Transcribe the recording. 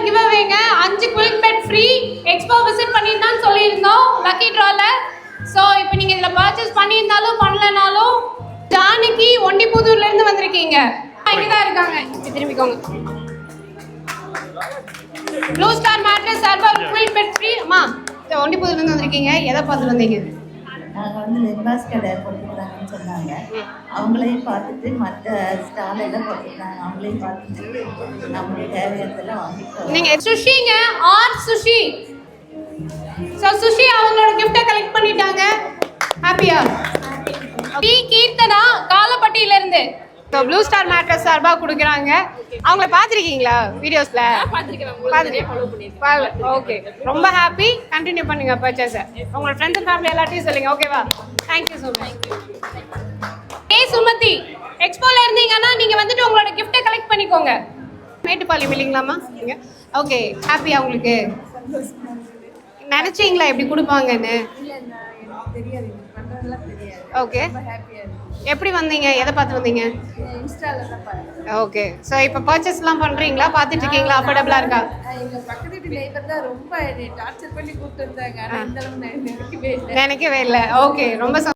Give அவேங்க 5 quick bed free expo visit பண்ணிருந்தான்னு சொல்லியிருந்தோம் லக்கி ட்ரால. ஸோ இப்போ நீங்கள் இதில் பர்ச்சேஸ் பண்ணியிருந்தாலும் பண்ணலனாலும் ஜானகி ஒண்டிப்புதூர்ல இருந்து வந்திருக்கீங்க. இங்கே தான் இருக்காங்க. திரும்பிக்கோங்க. Blue star mattress server quick bed free. அம்மா ஒண்டிப்புதூர்ல இருந்து வந்திருக்கீங்க. எதை பார்த்து வந்தீங்க? நாங்கள் வந்து லிம்பாஸ் கடை போட்டுக்கிறாங்கன்னு சொன்னாங்க. அவங்களையும் பார்த்துட்டு மற்ற ஸ்டால் எல்லாம் போட்டுருக்காங்க. அவங்களையும் பார்த்துட்டு நம்மளுடைய தேவையானதெல்லாம் வாங்கிட்டு. நீங்கள் சுஷிங்க ஆர் சுஷி. ஸோ சுஷி அவங்களோட கிஃப்டை கலெக்ட் பண்ணிட்டாங்க. ஹாப்பியா? டி கீர்த்தனா காலப்பட்டியில இருந்து ப்ளூ ஸ்டார் மேட்ரஸ் சார்பாக கொடுக்குறாங்க. அவங்கள பார்த்துருக்கீங்களா வீடியோஸில்? ஓகே, ரொம்ப ஹாப்பி. கண்டினியூ பண்ணுங்க பர்ச்சேஸை. உங்களோட ஃப்ரெண்ட்ஸ் அண்ட் ஃபேமிலி எல்லாத்தையும் சொல்லுங்க. ஓகேவா? Thank you so much. சுமதி எக்ஸ்போல இருந்தீங்கன்னா நீங்கள் வந்துட்டு உங்களோட கிஃப்டை கலெக்ட் பண்ணிக்கோங்க. மேட்டுப்பாளையம் இல்லைங்களாம்மா நீங்கள்? ஓகே, ஹாப்பியா உங்களுக்கு? நினச்சிங்களா எப்படி கொடுப்பாங்கன்னு? ஓகே, எப்படி வந்தீங்க? எதை பார்த்து வந்தீங்க? ஓகே, ஸோ இப்போ பர்ச்சேஸ்லாம் பண்ணுறீங்களா? பார்த்துட்டு இருக்கீங்களா? அஃபோர்டபுளாக இருக்கா? எங்கள் பக்கத்து வீட்டு நெய்பர் தான் ரொம்ப டார்ச்சர் பண்ணி கூப்பிட்டு இருந்தாங்க. ஆனால் இந்த அளவு நினைக்கவே இல்லை. நினைக்கவே இல்லை. ஓகே, ரொம்ப